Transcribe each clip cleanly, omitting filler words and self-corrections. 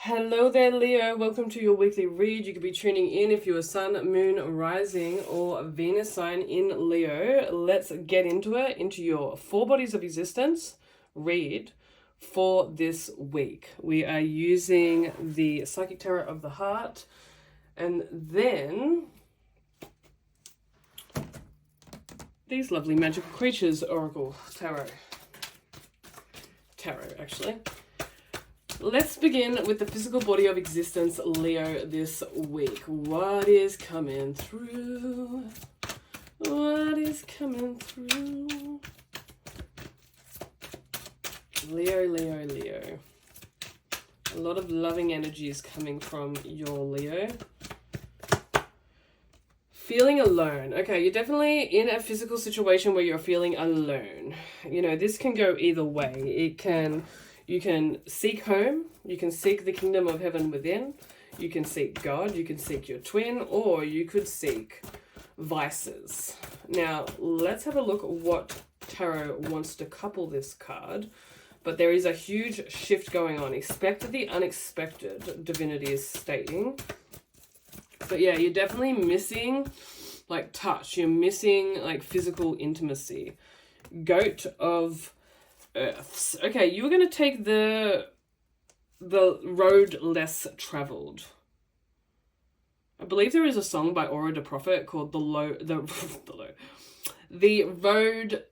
Hello there, Leo. Welcome to your weekly read. You could be tuning in if you're a sun, moon, rising, or Venus sign in Leo. Let's get into your four bodies of existence read for this week. We are using the Psychic Tarot of the Heart, and then these lovely Magical Creatures Oracle Tarot, actually. Let's begin with the physical body of existence, Leo, this week. What is coming through? What is coming through? Leo. A lot of loving energy is coming from your Leo. Feeling alone. Okay, you're definitely in a physical situation where you're feeling alone. You know, this can go either way. You can seek home, you can seek the kingdom of heaven within, you can seek God, you can seek your twin, or you could seek vices. Now, let's have a look at what tarot wants to couple this card. But there is a huge shift going on. Expect the unexpected, Divinity is stating. But yeah, you're definitely missing like touch. You're missing like physical intimacy. Goat of Earths. Okay, you were going to take the road less traveled. I believe there is a song by Aura the Prophet called the road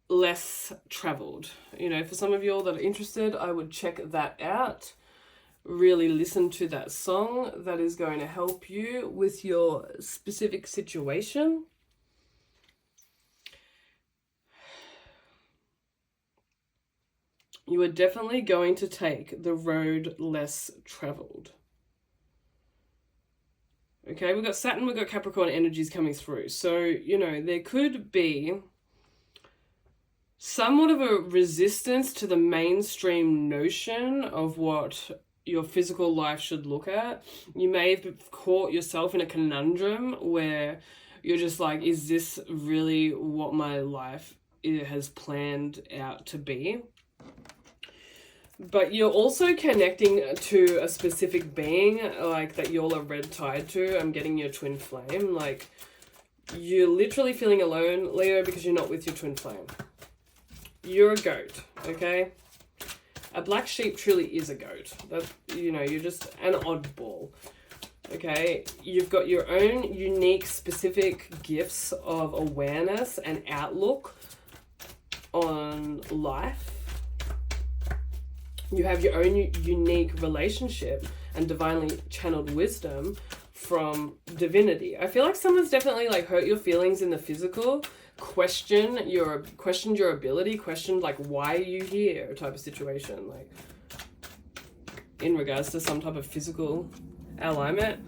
less traveled. You know, for some of you all that are interested, I would check that out. Really listen to that song. That is going to help you with your specific situation. You are definitely going to take the road less traveled. Okay, we've got Saturn, we've got Capricorn energies coming through. So, you know, there could be somewhat of a resistance to the mainstream notion of what your physical life should look at. You may have caught yourself in a conundrum where you're just like, is this really what my life has planned out to be? But you're also connecting to a specific being, like, that you're a red tide to. I'm getting your twin flame. Like, you're literally feeling alone, Leo, because you're not with your twin flame. You're a goat, okay? A black sheep truly is a goat. That, you know, you're just an oddball, okay? You've got your own unique, specific gifts of awareness and outlook on life. You have your own unique relationship and divinely channeled wisdom from divinity. I feel like someone's definitely like hurt your feelings in the physical, questioned your ability, questioned like why are you here type of situation, like in regards to some type of physical alignment.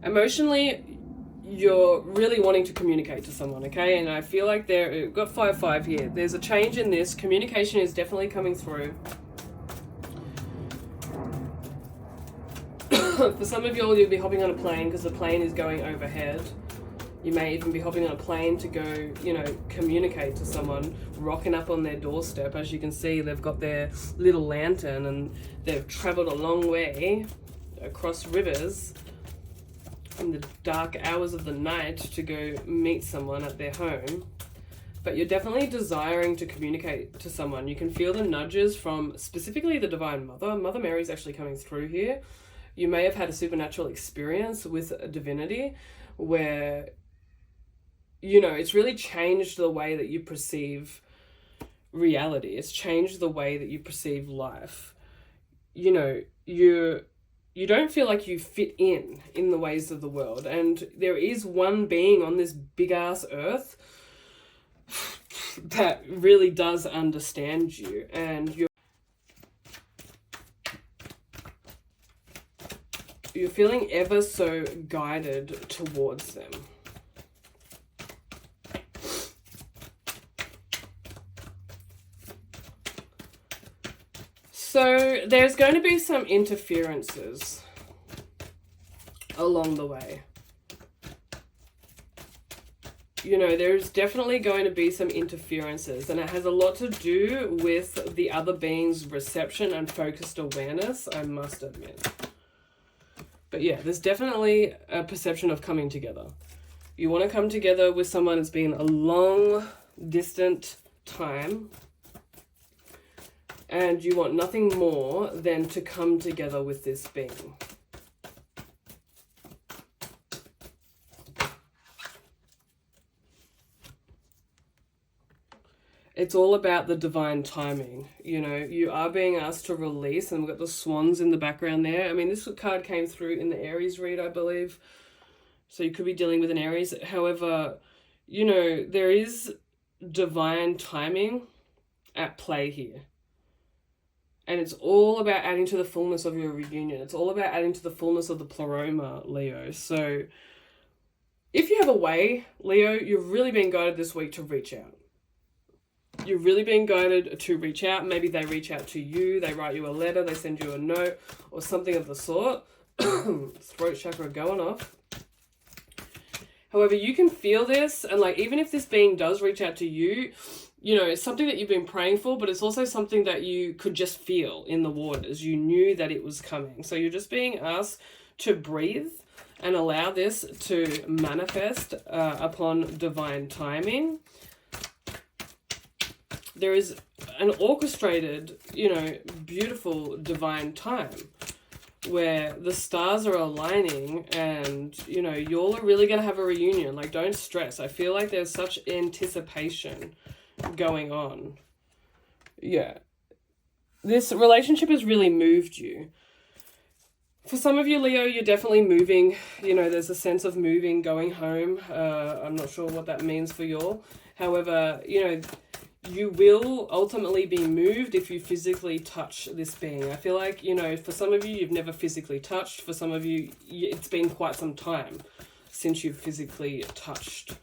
Emotionally, you're really wanting to communicate to someone, okay? And I feel like we've got 5-5 here. There's a change in this. Communication is definitely coming through. For some of y'all, you'll be hopping on a plane because the plane is going overhead. You may even be hopping on a plane to go, you know, communicate to someone, rocking up on their doorstep. As you can see, they've got their little lantern and they've traveled a long way across rivers in the dark hours of the night to go meet someone at their home. But you're definitely desiring to communicate to someone. You can feel the nudges from specifically the Divine Mother. Mother Mary's actually coming through here. You may have had a supernatural experience with a divinity where, you know, it's really changed the way that you perceive reality. It's changed the way that you perceive life. You know, you don't feel like you fit in the ways of the world. And there is one being on this big ass earth that really does understand you, and you're feeling ever so guided towards them. So there's going to be some interferences along the way. You know, there's definitely going to be some interferences, and it has a lot to do with the other being's reception and focused awareness, I must admit. But yeah, there's definitely a perception of coming together. You want to come together with someone. It's been a long, distant time. And you want nothing more than to come together with this being. It's all about the divine timing. You know, you are being asked to release, and we've got the swans in the background there. I mean, this card came through in the Aries read, I believe. So you could be dealing with an Aries. However, you know, there is divine timing at play here. And it's all about adding to the fullness of your reunion. It's all about adding to the fullness of the pleroma, Leo. So if you have a way, Leo, you've really been guided this week to reach out. You're really being guided to reach out. Maybe they reach out to you, they write you a letter, they send you a note, or something of the sort. Throat chakra going off. However, you can feel this, and like, even if this being does reach out to you, you know, it's something that you've been praying for, but it's also something that you could just feel in the waters. You knew that it was coming. So you're just being asked to breathe and allow this to manifest upon divine timing. There is an orchestrated, you know, beautiful divine time where the stars are aligning and, you know, y'all are really going to have a reunion. Like, don't stress. I feel like there's such anticipation going on. Yeah. This relationship has really moved you. For some of you, Leo, you're definitely moving. You know, there's a sense of moving, going home. I'm not sure what that means for y'all. However, you know, you will ultimately be moved if you physically touch this being. I feel like, you know, for some of you, you've never physically touched. For some of you, it's been quite some time since you've physically touched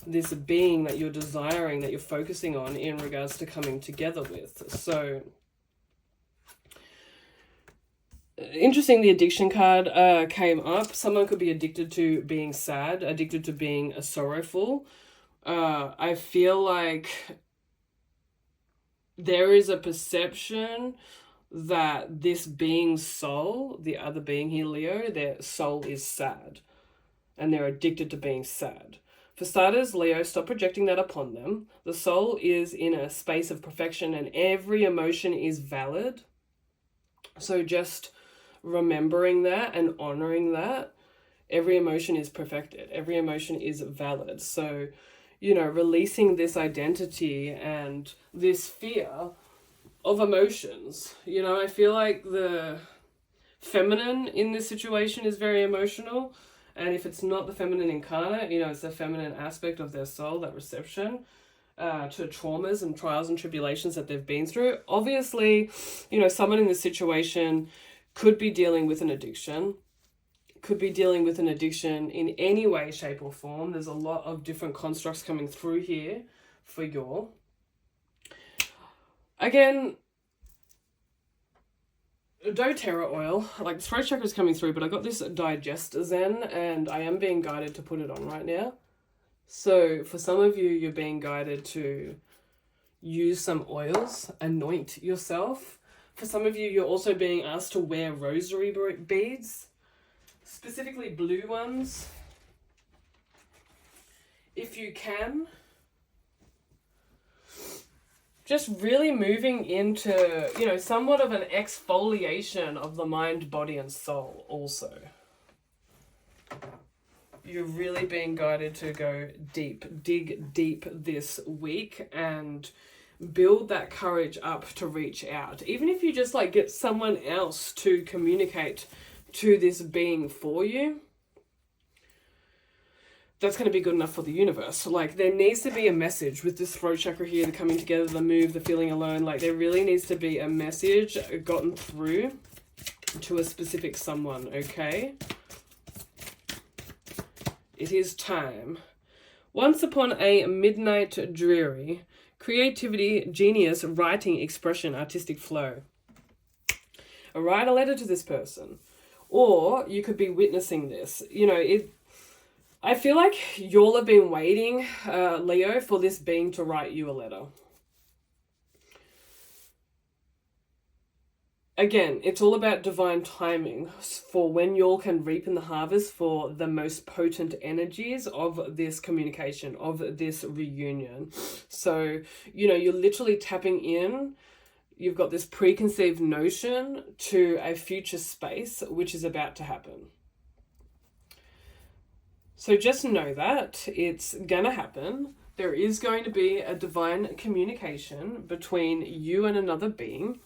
this being that you're desiring, that you're focusing on in regards to coming together with. So, interesting, the addiction card came up. Someone could be addicted to being sad, addicted to being sorrowful. I feel like there is a perception that this being's soul, the other being here, Leo, their soul is sad. And they're addicted to being sad. For starters, Leo, stop projecting that upon them. The soul is in a space of perfection and every emotion is valid. So just remembering that and honoring that, every emotion is perfected. Every emotion is valid. So, you know, releasing this identity and this fear of emotions. You know, I feel like the feminine in this situation is very emotional. And if it's not the feminine incarnate, you know, it's the feminine aspect of their soul, that reception to traumas and trials and tribulations that they've been through. Obviously, you know, someone in this situation could be dealing with an addiction. Could be dealing with an addiction in any way, shape or form. There's a lot of different constructs coming through here for y'all. Again, doTERRA oil, like the throat chakra is coming through, but I got this Digest Zen and I am being guided to put it on right now. So for some of you, you're being guided to use some oils, anoint yourself. For some of you, you're also being asked to wear rosary beads. Specifically blue ones, if you can. Just really moving into, you know, somewhat of an exfoliation of the mind, body, and soul also. You're really being guided to go deep, dig deep this week and build that courage up to reach out. Even if you just like get someone else to communicate to this being for you, that's going to be good enough for the universe. Like, there needs to be a message with this throat chakra here, the coming together, the move, the feeling alone. Like, there really needs to be a message gotten through to a specific someone, okay? It is time. Once upon a midnight dreary, creativity, genius, writing, expression, artistic flow. Write a letter to this person. Or you could be witnessing this. You know, I feel like y'all have been waiting, Leo, for this being to write you a letter. again, it's all about divine timing for when y'all can reap in the harvest for the most potent energies of this communication, of this reunion. So, you know, you're literally tapping in. You've got this preconceived notion to a future space which is about to happen. So just know that it's gonna happen. There is going to be a divine communication between you and another being.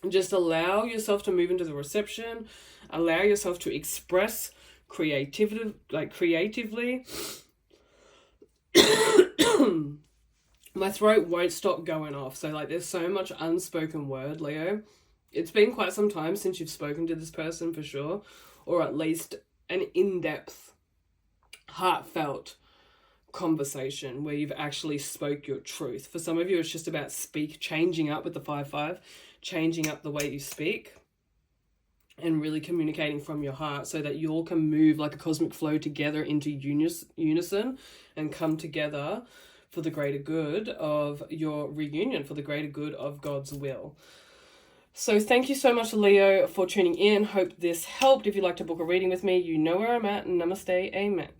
Just allow yourself to move into the reception. Allow yourself to express creatively. My throat won't stop going off. So like there's so much unspoken word, Leo. It's been quite some time since you've spoken to this person for sure. Or at least an in-depth, heartfelt conversation where you've actually spoke your truth. For some of you, it's just about changing up with the 5-5, changing up the way you speak and really communicating from your heart so that you all can move like a cosmic flow together into unison and come together for the greater good of your reunion, for the greater good of God's will. So thank you so much, Leo, for tuning in. Hope this helped. If you'd like to book a reading with me, you know where I'm at. Namaste. Amen.